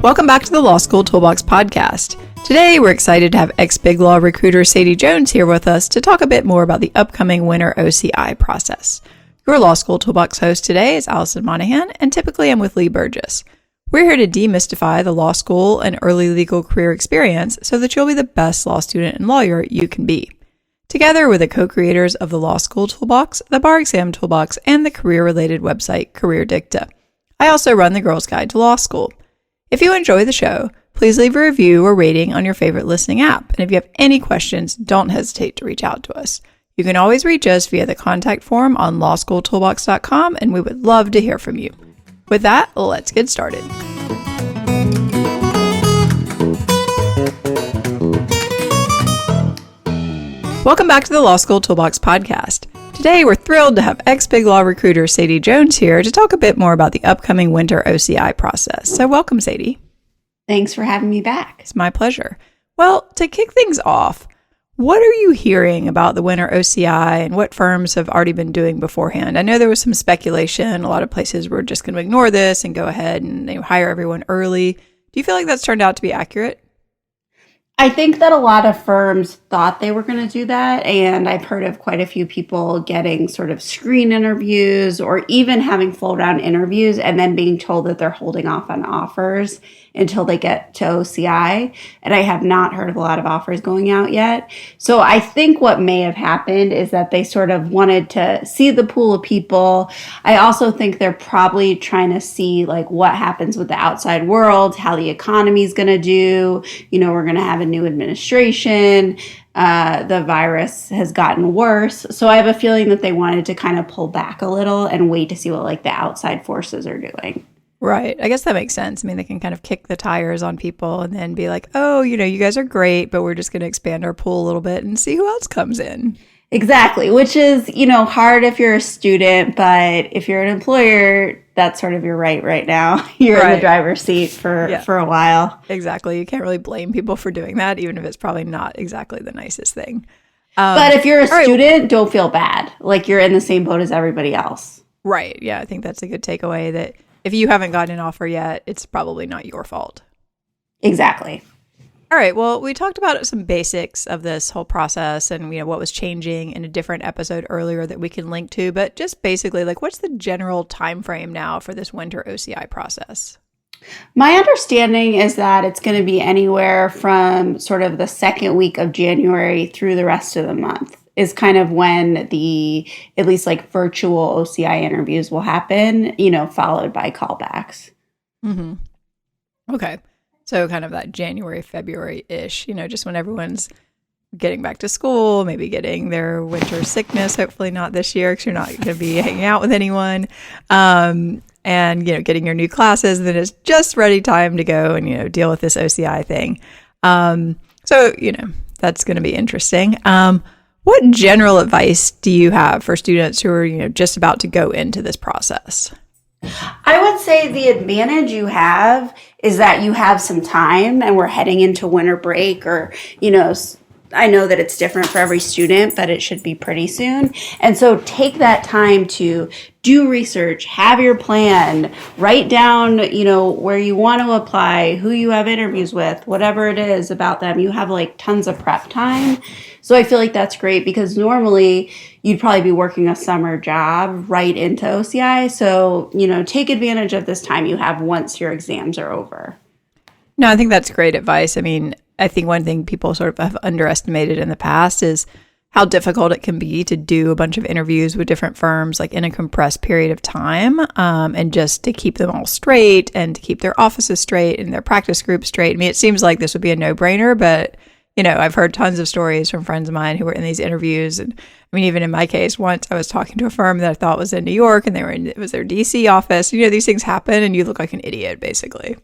Welcome back to the Law School Toolbox podcast. Today, we're excited to have ex-BigLaw recruiter Sadie Jones here with us to talk a bit more about the upcoming winter OCI process. Your Law School Toolbox host today is Allison Monahan, and typically I'm with Lee Burgess. We're here to demystify the law school and early legal career experience so that you'll be the best law student and lawyer you can be. Together with the co-creators of the Law School Toolbox, the Bar Exam Toolbox, and the career-related website Career Dicta. I also run the Girls Guide to Law School. If you enjoy the show, please leave a review or rating on your favorite listening app. And if you have any questions, don't hesitate to reach out to us. You can always reach us via the contact form on lawschooltoolbox.com, and we would love to hear from you. With that, let's get started. Welcome back to the Law School Toolbox podcast. Today, we're thrilled to have ex-BigLaw recruiter Sadie Jones here to talk a bit more about the upcoming winter OCI process. So welcome, Sadie. Thanks for having me back. It's my pleasure. Well, to kick things off, what are you hearing about the winter OCI and what firms have already been doing beforehand? I know there was some speculation. A lot of places were just going to ignore this and go ahead and hire everyone early. Do you feel like that's turned out to be accurate? I think that a lot of firms thought they were going to do that, and I've heard of quite a few people getting sort of screen interviews or even having full round interviews and then being told that they're holding off on offers until they get to OCI. And I have not heard of a lot of offers going out yet. So I think what may have happened is that they sort of wanted to see the pool of people. I also think they're probably trying to see like what happens with the outside world, how the economy is going to do. You know, we're going to have a new administration. The virus has gotten worse. So I have a feeling that they wanted to kind of pull back a little and wait to see what like the outside forces are doing. Right. I guess that makes sense. I mean, they can kind of kick the tires on people and then be like, oh, you know, you guys are great, but we're just going to expand our pool a little bit and see who else comes in. Exactly. Which is, you know, hard if you're a student, but if you're an employer, that's sort of your right now. You're in the driver's seat for a while. Exactly. You can't really blame people for doing that, even if it's probably not exactly the nicest thing. But if you're a student, don't feel bad. Like you're in the same boat as everybody else. Right. Yeah. I think that's a good takeaway that if you haven't gotten an offer yet, it's probably not your fault. Exactly. All right. Well, we talked about some basics of this whole process and, you know, what was changing in a different episode earlier that we can link to. But just basically, like, what's the general time frame now for this winter OCI process? My understanding is that it's going to be anywhere from sort of the second week of January through the rest of the month is kind of when the, at least like virtual OCI interviews will happen, you know, followed by callbacks. Mm-hmm. Okay. So kind of that January, February-ish, you know, just when everyone's getting back to school, maybe getting their winter sickness, hopefully not this year because you're not going to be hanging out with anyone. And, you know, getting your new classes, then it's just ready time to go and, you know, deal with this OCI thing. So, you know, that's going to be interesting. What general advice do you have for students who are, you know, just about to go into this process? I would say the advantage you have is that you have some time and we're heading into winter break or, you know, I know that it's different for every student, but it should be pretty soon. And so take that time to do research, have your plan, write down, you know, where you want to apply, who you have interviews with, whatever it is about them. You have like tons of prep time. So I feel like that's great because normally you'd probably be working a summer job right into OCI. So, you know, take advantage of this time you have once your exams are over. No, I think that's great advice. I mean, I think one thing people sort of have underestimated in the past is how difficult it can be to do a bunch of interviews with different firms like in a compressed period of time and just to keep them all straight and to keep their offices straight and their practice groups straight. I mean, it seems like this would be a no-brainer, but, you know, I've heard tons of stories from friends of mine who were in these interviews. And I mean, even in my case, once I was talking to a firm that I thought was in New York and it was their DC office. You know, these things happen and you look like an idiot, basically.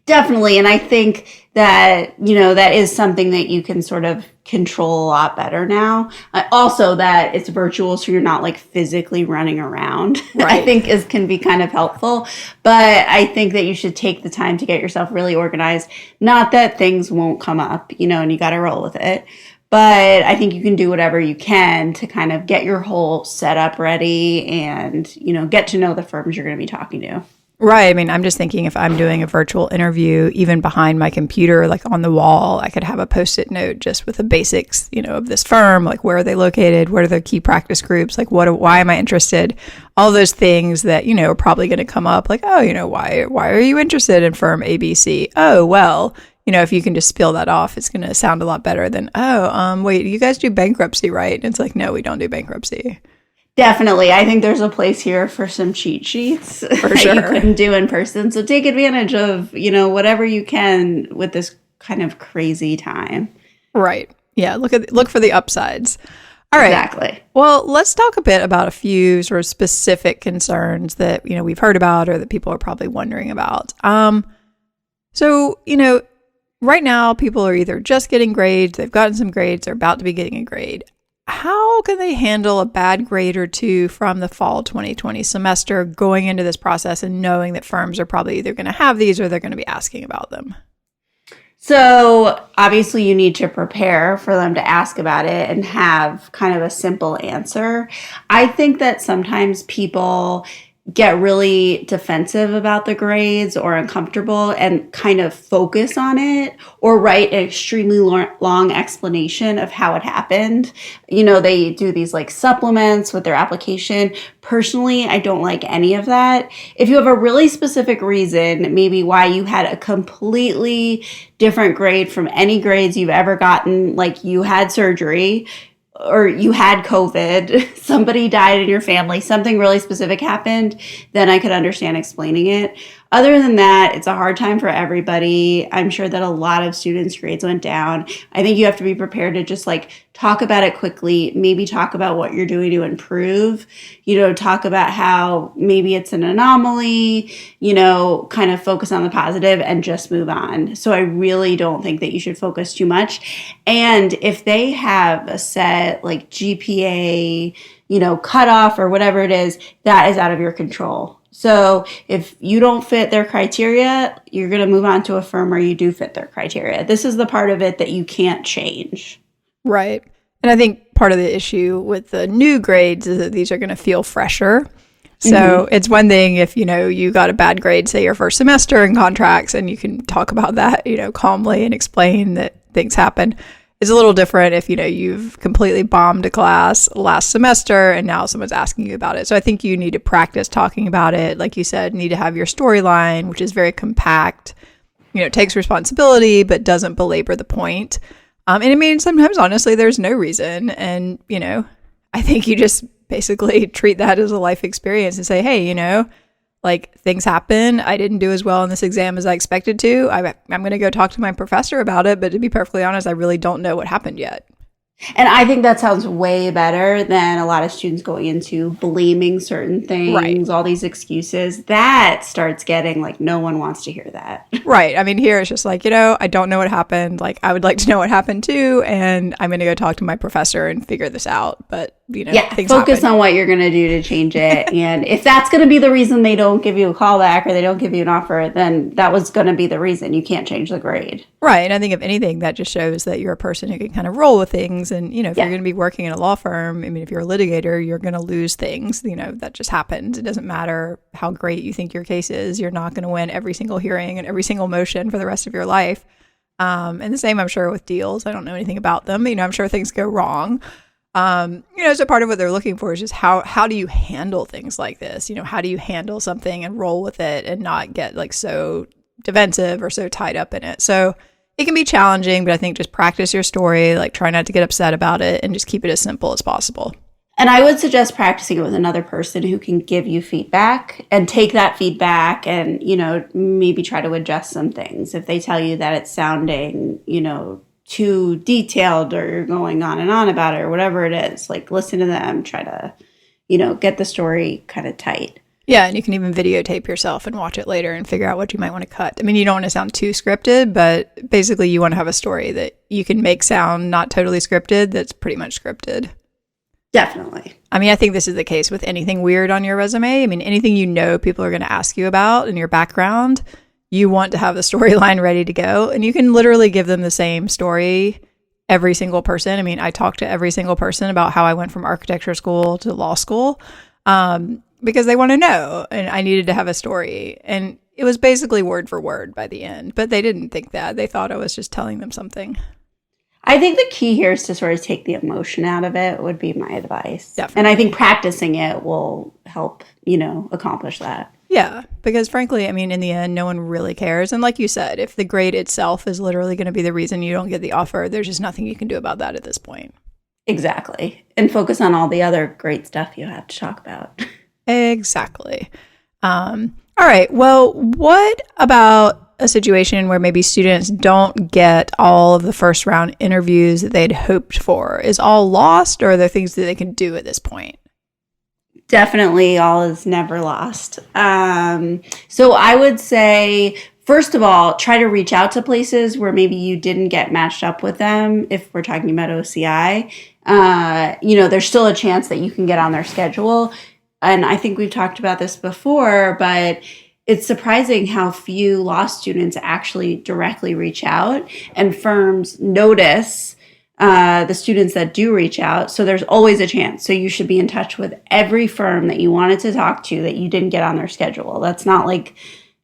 Definitely. And I think that, you know, that is something that you can sort of control a lot better now. Also that it's virtual, so you're not like physically running around, right. I think can be kind of helpful. But I think that you should take the time to get yourself really organized. Not that things won't come up, you know, and you got to roll with it. But I think you can do whatever you can to kind of get your whole setup ready and, you know, get to know the firms you're going to be talking to. Right. I mean, I'm just thinking if I'm doing a virtual interview, even behind my computer, like on the wall, I could have a Post-it note just with the basics, of this firm, like where are they located? What are their key practice groups? Like why am I interested? All those things that, are probably going to come up like, oh, why are you interested in firm ABC? Oh, well, if you can just spill that off, it's going to sound a lot better than, wait, you guys do bankruptcy, right? And it's like, no, we don't do bankruptcy. Definitely. I think there's a place here for some cheat sheets that you couldn't do in person. So take advantage of, whatever you can with this kind of crazy time. Right. Yeah. Look for the upsides. All right. Exactly. Well, let's talk a bit about a few sort of specific concerns that, we've heard about or that people are probably wondering about. So, right now people are either just getting grades, they've gotten some grades, they're about to be getting a grade. How can they handle a bad grade or two from the fall 2020 semester going into this process and knowing that firms are probably either going to have these or they're going to be asking about them? So obviously you need to prepare for them to ask about it and have kind of a simple answer. I think that sometimes people get really defensive about the grades or uncomfortable and kind of focus on it or write an extremely long explanation of how it happened. They do these like supplements with their application. Personally, I don't like any of that. If you have a really specific reason, maybe why you had a completely different grade from any grades you've ever gotten, like you had surgery, or you had COVID, somebody died in your family, something really specific happened, then I could understand explaining it. Other than that, it's a hard time for everybody. I'm sure that a lot of students' grades went down. I think you have to be prepared to just like talk about it quickly, maybe talk about what you're doing to improve, talk about how maybe it's an anomaly, kind of focus on the positive and just move on. So I really don't think that you should focus too much. And if they have a set like GPA, cutoff or whatever it is, that is out of your control. So if you don't fit their criteria, you're going to move on to a firm where you do fit their criteria. This is the part of it that you can't change. Right. And I think part of the issue with the new grades is that these are going to feel fresher. So it's one thing if, you got a bad grade, say your first semester in contracts, and you can talk about that, calmly and explain that things happen. It's a little different if, you've completely bombed a class last semester and now someone's asking you about it. So I think you need to practice talking about it. Like you said, need to have your storyline, which is very compact, takes responsibility, but doesn't belabor the point. And I mean, sometimes, honestly, there's no reason. And, I think you just basically treat that as a life experience and say, hey, like things happen. I didn't do as well in this exam as I expected to. I'm going to go talk to my professor about it. But to be perfectly honest, I really don't know what happened yet. And I think that sounds way better than a lot of students going into blaming certain things, right. All these excuses. That starts getting like no one wants to hear that. Right. I mean, here it's just like, I don't know what happened. Like, I would like to know what happened too. And I'm going to go talk to my professor and figure this out. But, things focus happen. On what you're going to do to change it. And if that's going to be the reason they don't give you a callback or they don't give you an offer, then that was going to be the reason. You can't change the grade. Right. And I think if anything, that just shows that you're a person who can kind of roll with things. And, if you're going to be working in a law firm, I mean, if you're a litigator, you're going to lose things, that just happens. It doesn't matter how great you think your case is. You're not going to win every single hearing and every single motion for the rest of your life. And the same, I'm sure, with deals. I don't know anything about them. I'm sure things go wrong. So part of what they're looking for is just how do you handle things like this? How do you handle something and roll with it and not get like so defensive or so tied up in it? So it can be challenging, but I think just practice your story, like try not to get upset about it and just keep it as simple as possible. And I would suggest practicing it with another person who can give you feedback and take that feedback and, maybe try to adjust some things. If they tell you that it's sounding, too detailed or you're going on and on about it or whatever it is, like listen to them, try to, get the story kind of tight. Yeah, and you can even videotape yourself and watch it later and figure out what you might want to cut. I mean, you don't want to sound too scripted, but basically you want to have a story that you can make sound not totally scripted that's pretty much scripted. Definitely. I mean, I think this is the case with anything weird on your resume. I mean, anything people are going to ask you about in your background, you want to have the storyline ready to go. And you can literally give them the same story every single person. I mean, I talk to every single person about how I went from architecture school to law school. because they want to know. And I needed to have a story. And it was basically word for word by the end. But they didn't think that. They thought I was just telling them something. I think the key here is to sort of take the emotion out of it would be my advice. Definitely. And I think practicing it will help, accomplish that. Yeah, because frankly, I mean, in the end, no one really cares. And like you said, if the grade itself is literally going to be the reason you don't get the offer, there's just nothing you can do about that at this point. Exactly. And focus on all the other great stuff you have to talk about. Exactly. All right. Well, what about a situation where maybe students don't get all of the first round interviews that they'd hoped for? Is all lost, or are there things that they can do at this point? Definitely all is never lost. So I would say, first of all, try to reach out to places where maybe you didn't get matched up with them. If we're talking about OCI, there's still a chance that you can get on their schedule. And I think we've talked about this before, but it's surprising how few law students actually directly reach out, and firms notice the students that do reach out. So there's always a chance. So you should be in touch with every firm that you wanted to talk to that you didn't get on their schedule. That's not like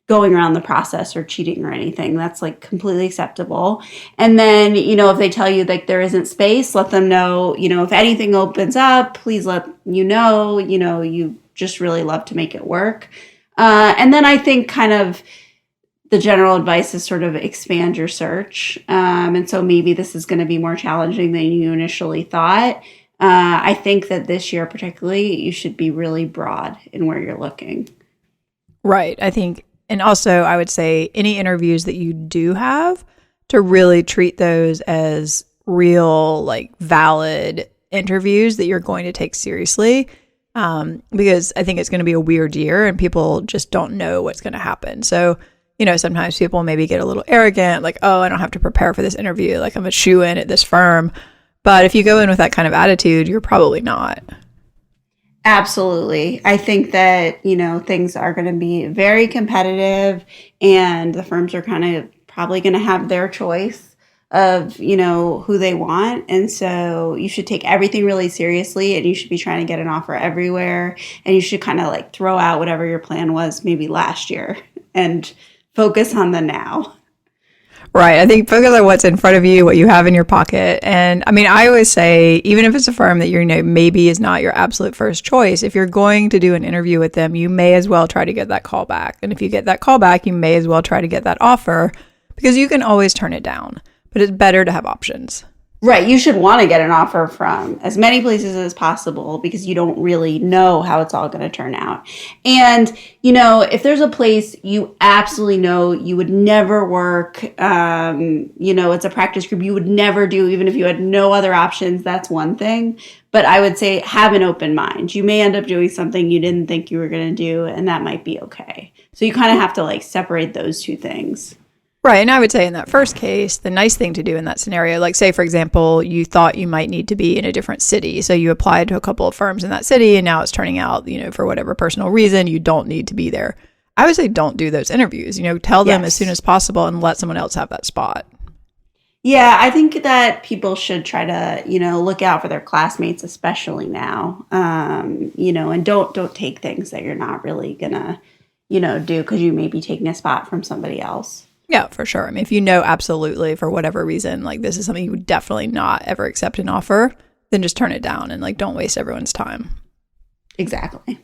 going around the process or cheating or anything. That's like completely acceptable. And then, if they tell you like there isn't space, let them know, if anything opens up, please let you just really love to make it work. And then I think kind of the general advice is sort of expand your search. And so maybe this is going to be more challenging than you initially thought. I think that this year particularly, you should be really broad in where you're looking. Right. I think, and also I would say any interviews that you do have, to really treat those as real, like valid interviews that you're going to take seriously. Because I think it's going to be a weird year and people just don't know what's going to happen. So, sometimes people maybe get a little arrogant, like, oh, I don't have to prepare for this interview. Like I'm a shoo-in at this firm. But if you go in with that kind of attitude, you're probably not. Absolutely. I think that, things are going to be very competitive, and the firms are kind of probably going to have their choice of, who they want. And so you should take everything really seriously, and you should be trying to get an offer everywhere. And you should kind of like throw out whatever your plan was maybe last year and focus on the now. Right. I think focus on what's in front of you, what you have in your pocket. And I mean, I always say, even if it's a firm that maybe is not your absolute first choice, if you're going to do an interview with them, you may as well try to get that call back. And if you get that call back, you may as well try to get that offer, because you can always turn it down. But it's better to have options. Right. You should want to get an offer from as many places as possible, because you don't really know how it's all going to turn out. And, if there's a place you absolutely know you would never work, it's a practice group you would never do, even if you had no other options, that's one thing. But I would say have an open mind. You may end up doing something you didn't think you were going to do, and that might be okay. So you kind of have to like separate those two things. Right. And I would say in that first case, the nice thing to do in that scenario, like say, for example, you thought you might need to be in a different city. So you applied to a couple of firms in that city, and now it's turning out, for whatever personal reason, you don't need to be there. I would say don't do those interviews, tell them as soon as possible and let someone else have that spot. Yeah, I think that people should try to, look out for their classmates, especially now, and don't take things that you're not really going to, do because you may be taking a spot from somebody else. Yeah, for sure. I mean, if you know absolutely for whatever reason, like this is something you would definitely not ever accept an offer, then just turn it down and like don't waste everyone's time. Exactly.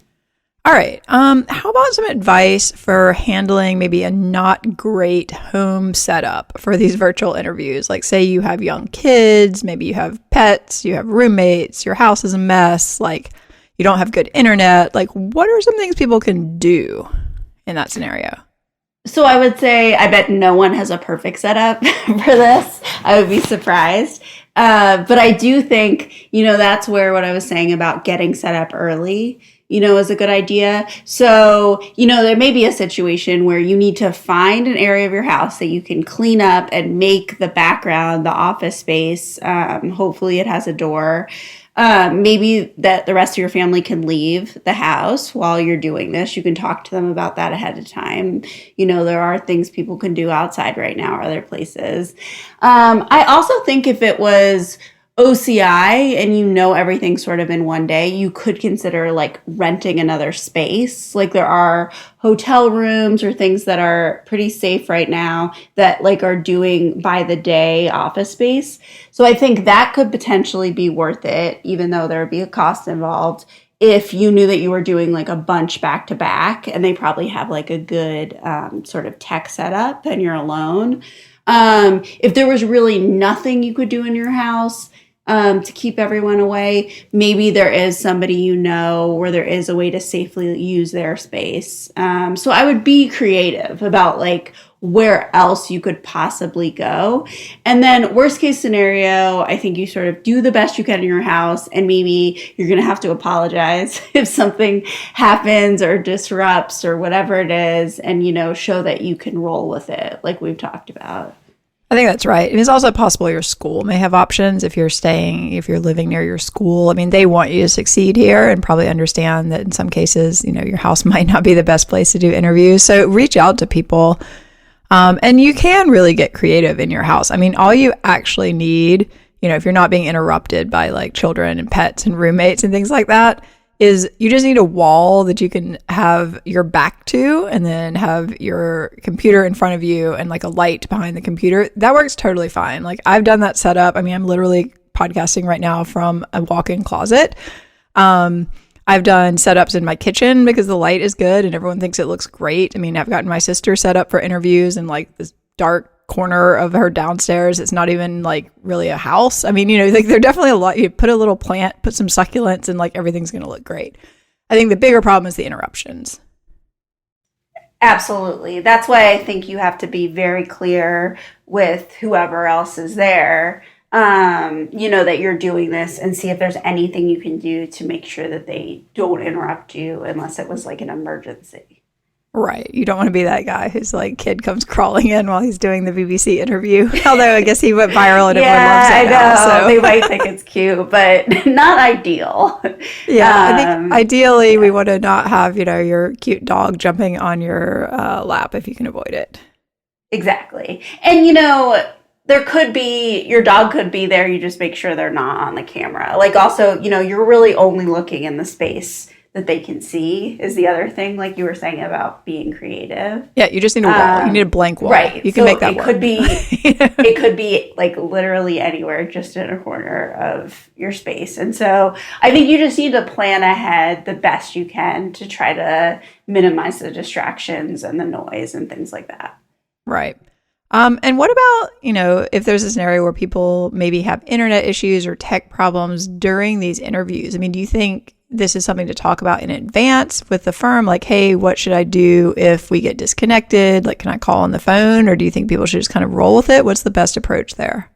All right. How about some advice for handling maybe a not great home setup for these virtual interviews? Like say you have young kids, maybe you have pets, you have roommates, your house is a mess, like you don't have good internet. Like what are some things people can do in that scenario? So I would say I bet no one has a perfect setup for this. I would be surprised. But I do think, that's where what I was saying about getting set up early, is a good idea. So, there may be a situation where you need to find an area of your house that you can clean up and make the background, the office space. Hopefully it has a door. Maybe that the rest of your family can leave the house while you're doing this. You can talk to them about that ahead of time. There are things people can do outside right now or other places. I also think if it was OCI and you know everything sort of in one day, you could consider like renting another space. Like there are hotel rooms or things that are pretty safe right now that like are doing by the day office space. So I think that could potentially be worth it, even though there would be a cost involved, if you knew that you were doing like a bunch back to back, and they probably have like a good sort of tech setup and you're alone. If there was really nothing you could do in your house to keep everyone away, maybe there is somebody you know where there is a way to safely use their space. So I would be creative about like where else you could possibly go. And then worst case scenario, I think you sort of do the best you can in your house, and maybe you're going to have to apologize if something happens or disrupts or whatever it is, and, you know, show that you can roll with it like we've talked about. I think that's right. And it's also possible your school may have options if you're living near your school. I mean, they want you to succeed here and probably understand that in some cases, you know, your house might not be the best place to do interviews. So reach out to people. And you can really get creative in your house. I mean, all you actually need, you know, if you're not being interrupted by like children and pets and roommates and things like that, is you just need a wall that you can have your back to, and then have your computer in front of you and like a light behind the computer. That works totally fine. Like I've done that setup. I mean, I'm literally podcasting right now from a walk-in closet. I've done setups in my kitchen because the light is good and everyone thinks it looks great. I mean, I've gotten my sister set up for interviews in like this dark corner of her downstairs. It's not even like really a house. I mean, you know, like they're definitely a lot. You put a little plant, put some succulents, and like everything's going to look great. I think the bigger problem is the interruptions. Absolutely. That's why I think you have to be very clear with whoever else is there, you know, that you're doing this, and see if there's anything you can do to make sure that they don't interrupt you unless it was like an emergency. Right. You don't want to be that guy whose like kid comes crawling in while he's doing the BBC interview. Although I guess he went viral and everyone loves it. I know. Now, so. They might think it's cute, but not ideal. Yeah. I think ideally we want to not have, you know, your cute dog jumping on your lap if you can avoid it. Exactly. And, you know, your dog could be there. You just make sure they're not on the camera. Like also, you know, you're really only looking in the space that they can see is the other thing, like you were saying about being creative. Yeah, you just need a wall. You need a blank wall. Right. You can make that work. It could be like literally anywhere, just in a corner of your space. And so I think you just need to plan ahead the best you can to try to minimize the distractions and the noise and things like that. Right. And what about, you know, if there's a scenario where people maybe have internet issues or tech problems during these interviews? I mean, do you think this is something to talk about in advance with the firm? Like, hey, what should I do if we get disconnected? Like, can I call on the phone, or do you think people should just kind of roll with it? What's the best approach there?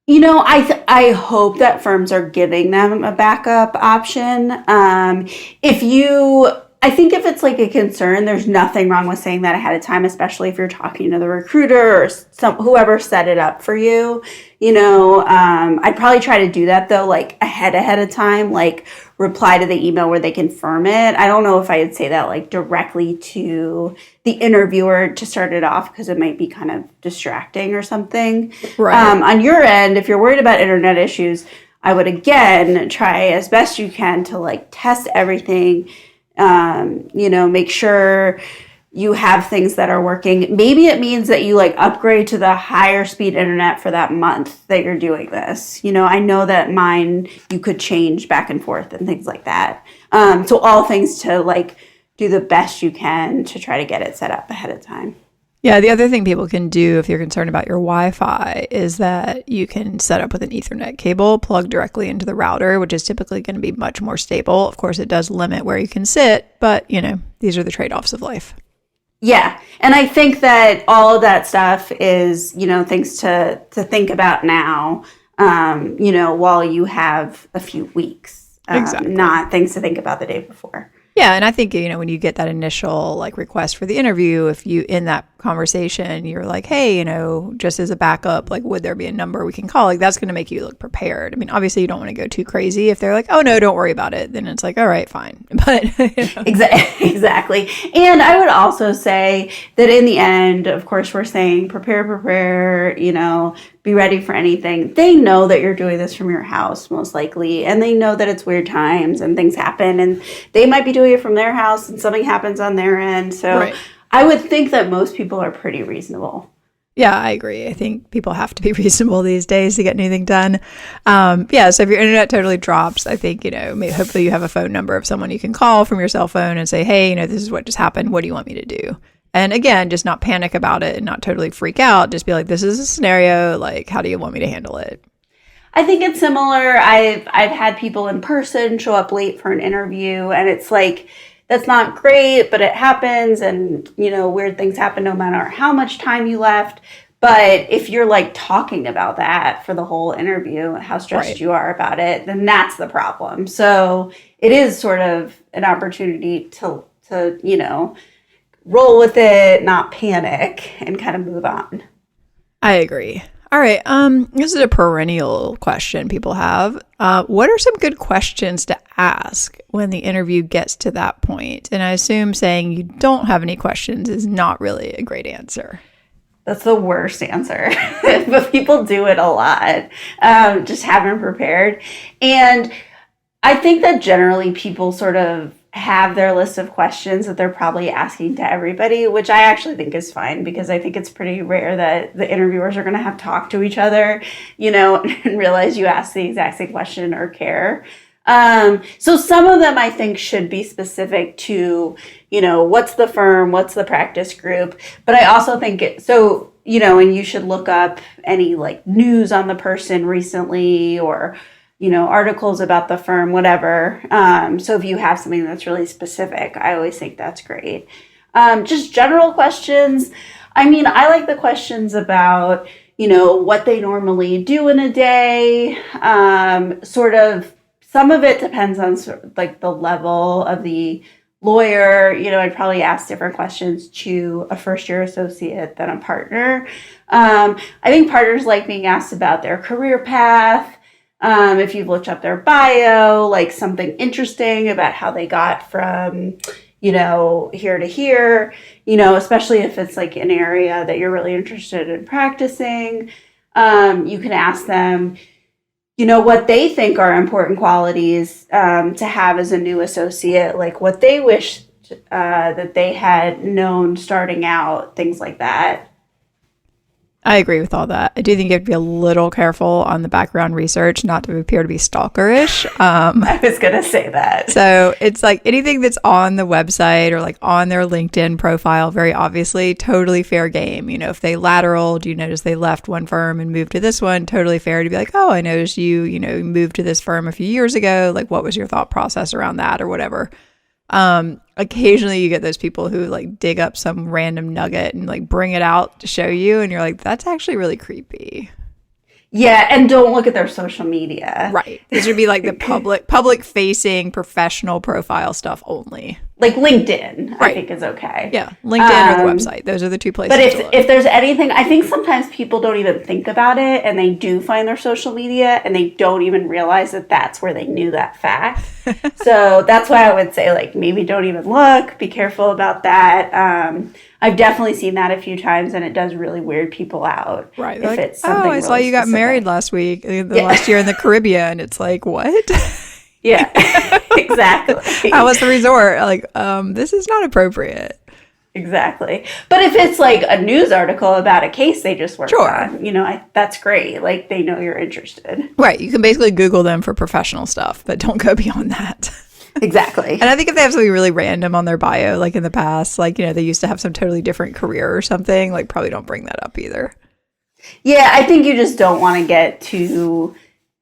You know, I hope that firms are giving them a backup option. I think if it's like a concern, there's nothing wrong with saying that ahead of time, especially if you're talking to the recruiter or whoever set it up for you. You know, I'd probably try to do that though, like ahead of time, like reply to the email where they confirm it. I don't know if I would say that like directly to the interviewer to start it off, because it might be kind of distracting or something. Right. On your end, if you're worried about internet issues, I would again try as best you can to like test everything. You know, make sure you have things that are working. Maybe it means that you like upgrade to the higher speed internet for that month that you're doing this. You know, I know that mine, you could change back and forth and things like that. So all things to like do the best you can to try to get it set up ahead of time. Yeah, the other thing people can do if you're concerned about your Wi-Fi is that you can set up with an Ethernet cable plugged directly into the router, which is typically going to be much more stable. Of course, it does limit where you can sit, but, you know, these are the trade-offs of life. Yeah, and I think that all of that stuff is, you know, things to think about now, you know, while you have a few weeks, exactly. Not things to think about the day before. Yeah, and I think, you know, when you get that initial like request for the interview, if you in that conversation, you're like, hey, you know, just as a backup, like, would there be a number we can call? Like, that's going to make you look prepared. I mean, obviously, you don't want to go too crazy. If they're like, oh, no, don't worry about it, then it's like, all right, fine. But you know. Exactly. And I would also say that in the end, of course, we're saying prepare, you know, be ready for anything. They know that you're doing this from your house, most likely, and they know that it's weird times and things happen, and they might be doing it from their house and something happens on their end. So right. I would think that most people are pretty reasonable. Yeah, I agree. I think people have to be reasonable these days to get anything done. Yeah, so if your internet totally drops, I think, hopefully you have a phone number of someone you can call from your cell phone and say, hey, this is what just happened. What do you want me to do? And again, just not panic about it and not totally freak out. Just be like, this is a scenario. Like, how do you want me to handle it? I think it's similar. I've had people in person show up late for an interview, and it's like, that's not great, but it happens, and weird things happen no matter how much time you left. But if you're like talking about that for the whole interview, how stressed right. you are about it, then that's the problem. So it is sort of an opportunity to roll with it, not panic, and kind of move on. I agree. All right. This is a perennial question people have. What are some good questions to ask when the interview gets to that point? And I assume saying you don't have any questions is not really a great answer. That's the worst answer, but people do it a lot. Just haven't prepared. And I think that generally people sort of have their list of questions that they're probably asking to everybody, which I actually think is fine, because I think it's pretty rare that the interviewers are going to have talked to each other, and realize you asked the exact same question or care. So some of them I think should be specific to, what's the firm, what's the practice group. But I also think and you should look up any like news on the person recently, or articles about the firm, whatever. So if you have something that's really specific, I always think that's great. Just general questions. I mean, I like the questions about, what they normally do in a day. Sort of, some of it depends on sort of like the level of the lawyer. I'd probably ask different questions to a first-year associate than a partner. I think partners like being asked about their career path. If you've looked up their bio, like something interesting about how they got from, here to here, especially if it's like an area that you're really interested in practicing. You can ask them, what they think are important qualities to have as a new associate, like what they wish that they had known starting out, things like that. I agree with all that. I do think you have to be a little careful on the background research, not to appear to be stalkerish. I was going to say that. So it's like anything that's on the website or like on their LinkedIn profile, very obviously, totally fair game. If they lateraled, you notice they left one firm and moved to this one, totally fair to be like, oh, I noticed you moved to this firm a few years ago. Like, what was your thought process around that or whatever? Occasionally you get those people who like dig up some random nugget and like bring it out to show you, and you're like, that's actually really creepy. Yeah, and don't look at their social media. Right. This would be like the public facing professional profile stuff only. Like LinkedIn, right. I think is okay. Yeah, LinkedIn or the website. Those are the two places. But if there's anything, I think sometimes people don't even think about it, and they do find their social media, and they don't even realize that that's where they knew that fact. So that's why I would say, like, maybe don't even look. Be careful about that. I've definitely seen that a few times, and it does really weird people out. Right. If like, it's something I saw you got married last week, last year in the Caribbean. It's like, what? Yeah, exactly. How was the resort? Like, this is not appropriate. Exactly. But if it's like a news article about a case they just worked on, that's great. Like, they know you're interested. Right. You can basically Google them for professional stuff, but don't go beyond that. Exactly. And I think if they have something really random on their bio, like in the past, like, they used to have some totally different career or something, like probably don't bring that up either. Yeah, I think you just don't want to get too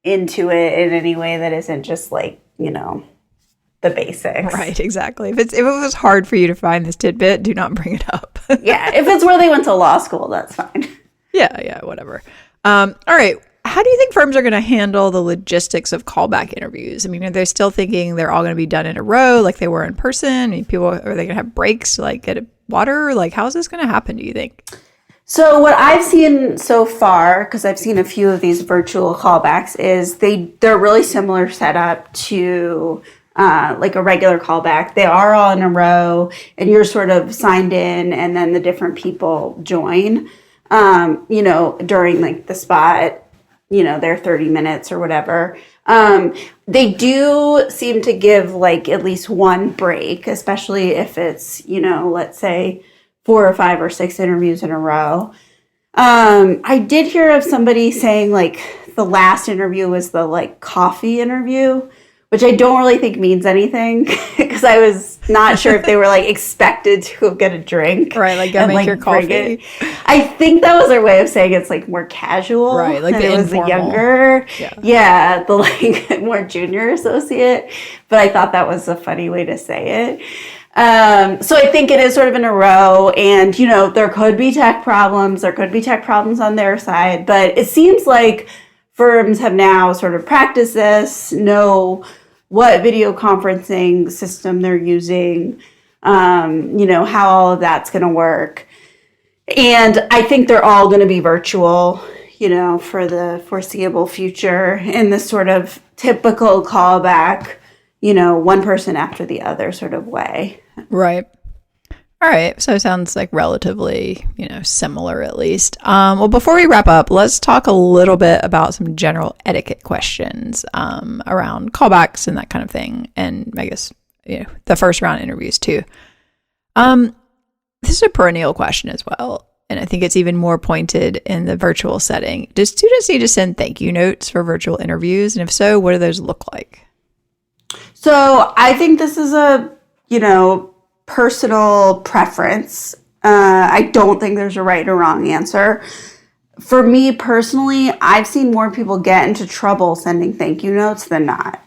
into it in any way that isn't just like, the basics. Right, exactly. If it was hard for you to find this tidbit, do not bring it up. Yeah, if it's where they went to law school, that's fine. Yeah, whatever. All right. How do you think firms are going to handle the logistics of callback interviews? I mean, are they still thinking they're all going to be done in a row like they were in person? I mean, are they going to have breaks to like get a water? Like, how is this going to happen, do you think? So what I've seen so far, because I've seen a few of these virtual callbacks, is they're really similar setup to like a regular callback. They are all in a row, and you're sort of signed in, and then the different people join. during like the spot, their 30 minutes or whatever. They do seem to give like at least one break, especially if it's, let's say 4 or 5 or 6 interviews in a row. I did hear of somebody saying like the last interview was the like coffee interview, which I don't really think means anything because I was not sure if they were like expected to get a drink. Right, like go make your coffee. I think that was their way of saying it's like more casual. Right, like the it was the younger. Yeah, the like more junior associate. But I thought that was a funny way to say it. So I think it is sort of in a row, and there could be tech problems. There could be tech problems on their side, but it seems like firms have now sort of practiced this, know what video conferencing system they're using, how all of that's going to work. And I think they're all going to be virtual, for the foreseeable future in this sort of typical callback, one person after the other sort of way. Right. All right. So it sounds like relatively, similar at least. Well, before we wrap up, let's talk a little bit about some general etiquette questions around callbacks and that kind of thing. And I guess, the first round interviews too. This is a perennial question as well. And I think it's even more pointed in the virtual setting. Do students need to send thank you notes for virtual interviews? And if so, what do those look like? So I think this is a, personal preference. I don't think there's a right or wrong answer. For me personally, I've seen more people get into trouble sending thank you notes than not.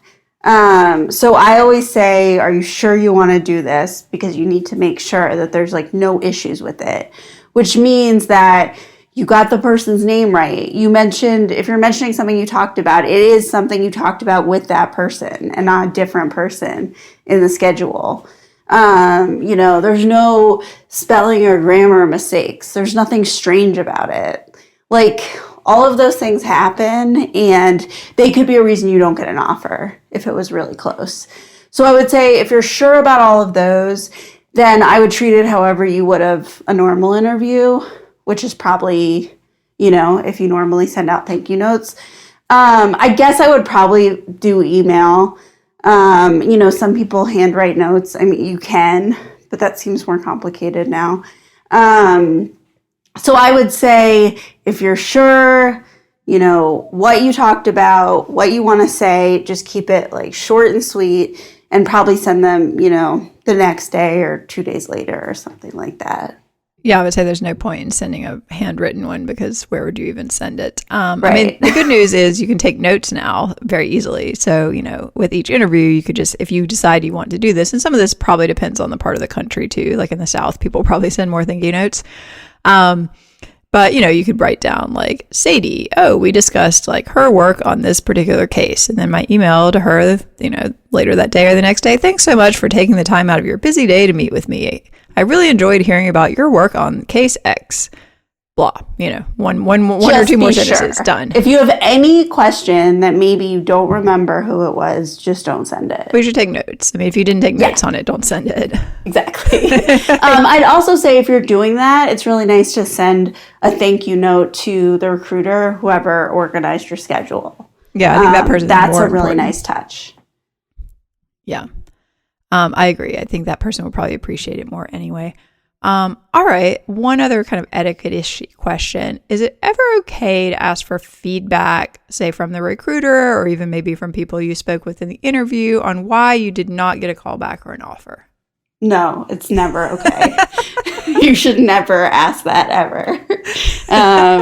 So I always say, are you sure you want to do this? Because you need to make sure that there's like no issues with it, which means that you got the person's name right. If you're mentioning something you talked about, it is something you talked about with that person and not a different person in the schedule. There's no spelling or grammar mistakes. There's nothing strange about it. Like, all of those things happen, and they could be a reason you don't get an offer if it was really close. So I would say if you're sure about all of those, then I would treat it however you would have a normal interview, which is probably, if you normally send out thank you notes. I guess I would probably do email. Some people handwrite notes. I mean, you can, but that seems more complicated now. So I would say if you're sure, what you talked about, what you want to say, just keep it like short and sweet and probably send them, the next day or 2 days later or something like that. Yeah, I would say there's no point in sending a handwritten one because where would you even send it? Right. I mean, the good news is you can take notes now very easily. So, with each interview, you could just, if you decide you want to do this, and some of this probably depends on the part of the country too, like in the South, people probably send more thank you notes. But, you could write down like, Sadie, we discussed like her work on this particular case. And then my email to her, later that day or the next day, thanks so much for taking the time out of your busy day to meet with me. I really enjoyed hearing about your work on case X. Blah, one or two more sentences, done. If you have any question that maybe you don't remember who it was, just don't send it. We should take notes. I mean, if you didn't take notes on it, don't send it. Exactly. I'd also say if you're doing that, it's really nice to send a thank you note to the recruiter, whoever organized your schedule. Yeah, I think that person's that's more a really important. nice touch. Yeah. I agree. I think that person would probably appreciate it more anyway. All right. One other kind of etiquette-ish question. Is it ever okay to ask for feedback, say from the recruiter or even maybe from people you spoke with in the interview on why you did not get a callback or an offer? No, it's never okay. You should never ask that ever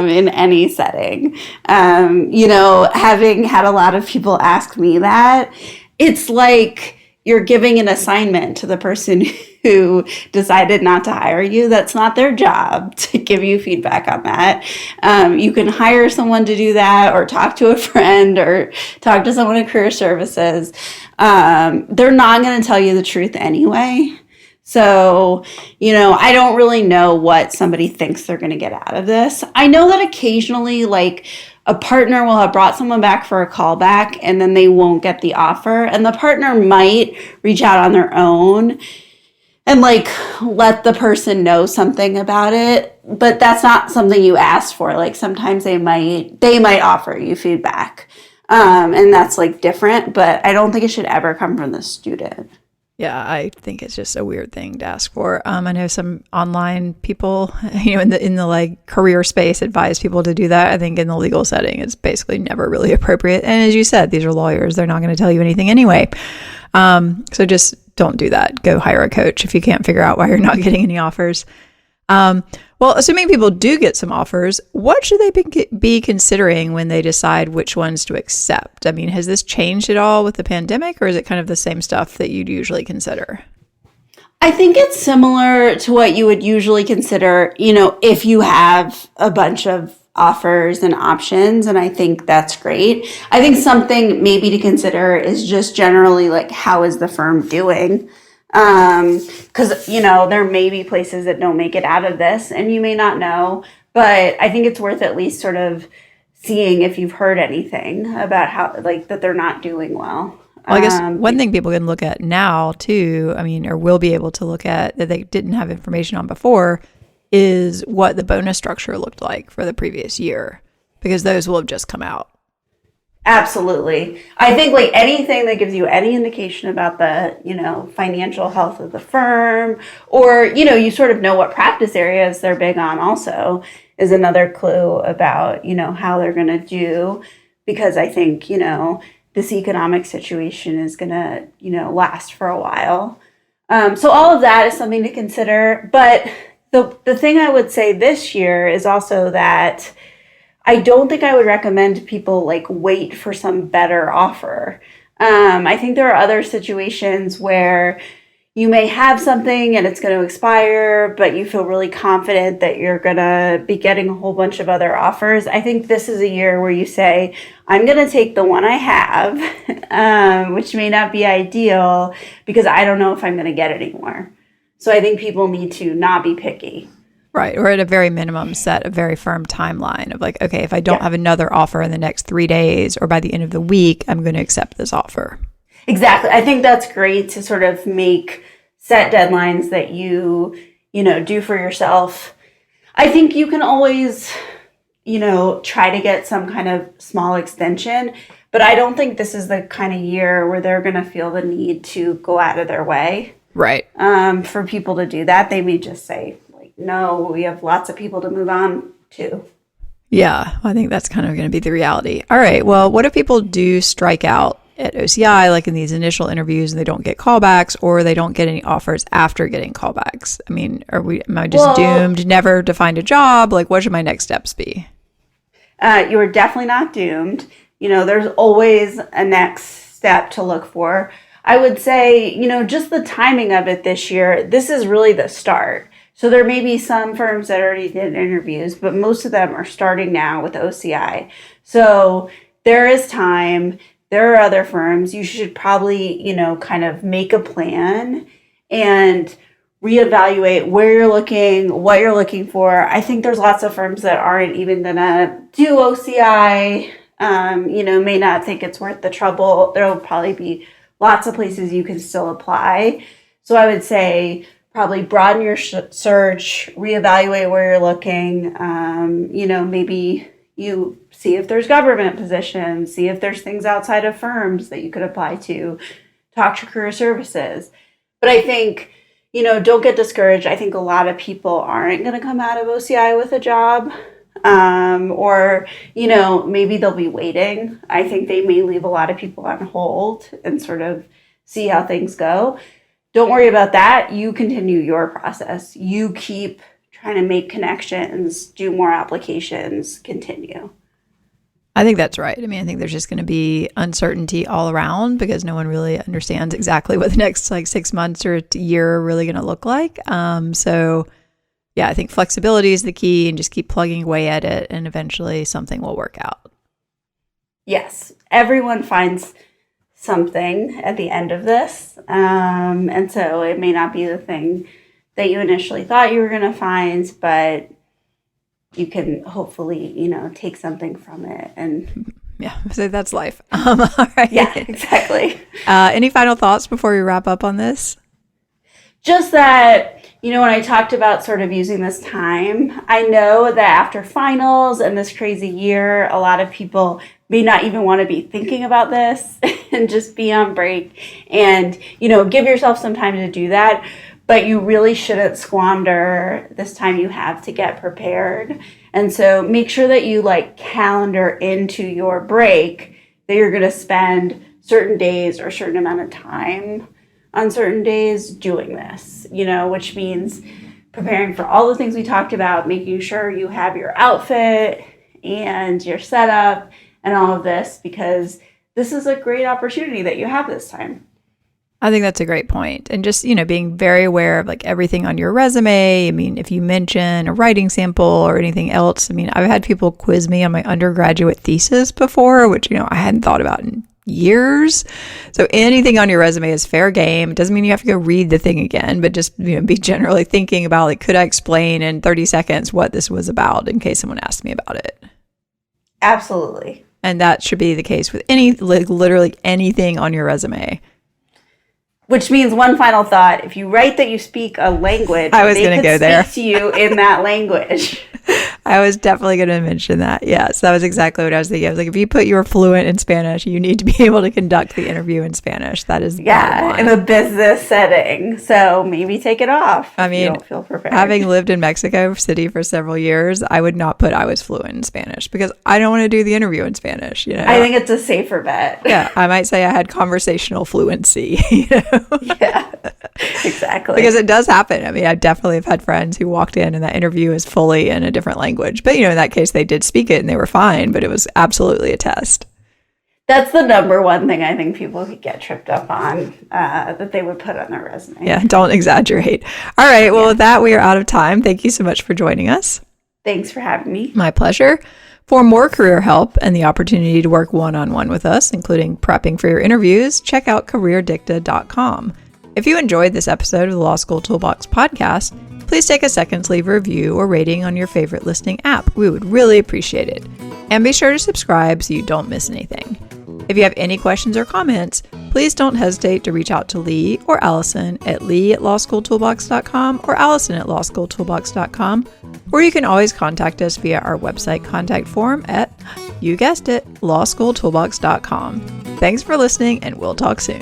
in any setting. Having had a lot of people ask me that, it's like you're giving an assignment to the person who decided not to hire you. That's not their job to give you feedback on that. You can hire someone to do that or talk to a friend or talk to someone in career services. They're not going to tell you the truth anyway. So, I don't really know what somebody thinks they're going to get out of this. I know that occasionally, like, a partner will have brought someone back for a callback and then they won't get the offer. And the partner might reach out on their own and like let the person know something about it, but that's not something you asked for. Like sometimes they might offer you feedback, and that's like different, but I don't think it should ever come from the student. Yeah, I think it's just a weird thing to ask for. I know some online people, in the like career space advise people to do that. I think in the legal setting, it's basically never really appropriate. And as you said, these are lawyers; they're not going to tell you anything anyway. So just don't do that. Go hire a coach if you can't figure out why you're not getting any offers. Well, assuming people do get some offers, what should they be considering when they decide which ones to accept? I mean, has this changed at all with the pandemic, or is it kind of the same stuff that you'd usually consider? I think it's similar to what you would usually consider, if you have a bunch of offers and options, and I think that's great. I think something maybe to consider is just generally like, how is the firm doing? Because, there may be places that don't make it out of this and you may not know, but I think it's worth at least sort of seeing if you've heard anything about how, like, that they're not doing well. Well, I guess one thing people can look at now too, or will be able to look at that they didn't have information on before, is what the bonus structure looked like for the previous year, because those will have just come out. Absolutely. I think like anything that gives you any indication about the, financial health of the firm, or, you sort of know what practice areas they're big on also is another clue about, how they're going to do, because I think, this economic situation is going to, last for a while. So all of that is something to consider. But the thing I would say this year is also that I don't think I would recommend people like wait for some better offer. I think there are other situations where you may have something and it's going to expire, but you feel really confident that you're going to be getting a whole bunch of other offers. I think this is a year where you say, I'm going to take the one I have, which may not be ideal because I don't know if I'm going to get any more. So I think people need to not be picky. Right. Or at a very minimum, set a very firm timeline of like, okay, if I don't have another offer in the next 3 days or by the end of the week, I'm going to accept this offer. Exactly. I think that's great to sort of set deadlines that you do for yourself. I think you can always, try to get some kind of small extension, but I don't think this is the kind of year where they're going to feel the need to go out of their way. Right. For people to do that. They may just say, no, we have lots of people to move on to. Yeah, I think that's kind of going to be the reality. All right. Well, what if people do strike out at OCI, like in these initial interviews, and they don't get callbacks, or they don't get any offers after getting callbacks? I mean, am I just doomed never to find a job? Like, what should my next steps be? You're definitely not doomed. There's always a next step to look for. I would say, just the timing of it this year, this is really the start. So there may be some firms that already did interviews, but most of them are starting now with OCI. So there is time. There are other firms. You should probably, kind of make a plan and reevaluate where you're looking, what you're looking for. I think there's lots of firms that aren't even going to do OCI, may not think it's worth the trouble. There will probably be lots of places you can still apply. So I would say probably broaden your search, reevaluate where you're looking. Maybe you see if there's government positions, see if there's things outside of firms that you could apply to, talk to career services. But I think, don't get discouraged. I think a lot of people aren't going to come out of OCI with a job. Or maybe they'll be waiting. I think they may leave a lot of people on hold and sort of see how things go. Don't worry about that. You continue your process. You keep trying to make connections, do more applications, continue. I think that's right. I think there's just going to be uncertainty all around because no one really understands exactly what the next 6 months or a year are really going to look like. So yeah, I think flexibility is the key, and just keep plugging away at it, and eventually something will work out. Yes, everyone finds something at the end of this. And so it may not be the thing that you initially thought you were going to find, but you can hopefully, take something from it. And yeah, so that's life. All right. Yeah, exactly. Any final thoughts before we wrap up on this? just that, when I talked about sort of using this time, I know that after finals and this crazy year, a lot of people may not even want to be thinking about this and just be on break and, give yourself some time to do that. But you really shouldn't squander this time you have to get prepared. And so make sure that you calendar into your break that you're going to spend certain days or a certain amount of time on certain days doing this, which means preparing for all the things we talked about, making sure you have your outfit and your setup and all of this, because this is a great opportunity that you have this time. I think that's a great point. And just, being very aware of everything on your resume. I mean, if you mention a writing sample or anything else, I've had people quiz me on my undergraduate thesis before, which, I hadn't thought about in years. So anything on your resume is fair game. It doesn't mean you have to go read the thing again, but just, be generally thinking about could I explain in 30 seconds what this was about in case someone asked me about it. Absolutely. And that should be the case with literally anything on your resume. Which means one final thought: if you write that you speak a language, I was going to go there. Speak to you in that language. I was definitely going to mention that. Yes, that was exactly what I was thinking. I was if you put you were fluent in Spanish, you need to be able to conduct the interview in Spanish. That is in a business setting. So maybe take it off. I mean, if you don't feel prepared. Having lived in Mexico City for several years, I would not put I was fluent in Spanish because I don't want to do the interview in Spanish. I think it's a safer bet. Yeah, I might say I had conversational fluency. Yeah, exactly. Because it does happen. I definitely have had friends who walked in and that interview is fully in a different language. But, in that case, they did speak it and they were fine, but it was absolutely a test. That's the number one thing I think people could get tripped up on that they would put on their resume. Yeah, don't exaggerate. All right. Well, with that, we are out of time. Thank you so much for joining us. Thanks for having me. My pleasure. For more career help and the opportunity to work one-on-one with us, including prepping for your interviews, check out careerdicta.com. If you enjoyed this episode of the Law School Toolbox podcast, please take a second to leave a review or rating on your favorite listening app. We would really appreciate it. And be sure to subscribe so you don't miss anything. If you have any questions or comments, please don't hesitate to reach out to Lee or Allison at lee@lawschooltoolbox.com or allison@lawschooltoolbox.com, or you can always contact us via our website contact form at, you guessed it, lawschooltoolbox.com. Thanks for listening, and we'll talk soon.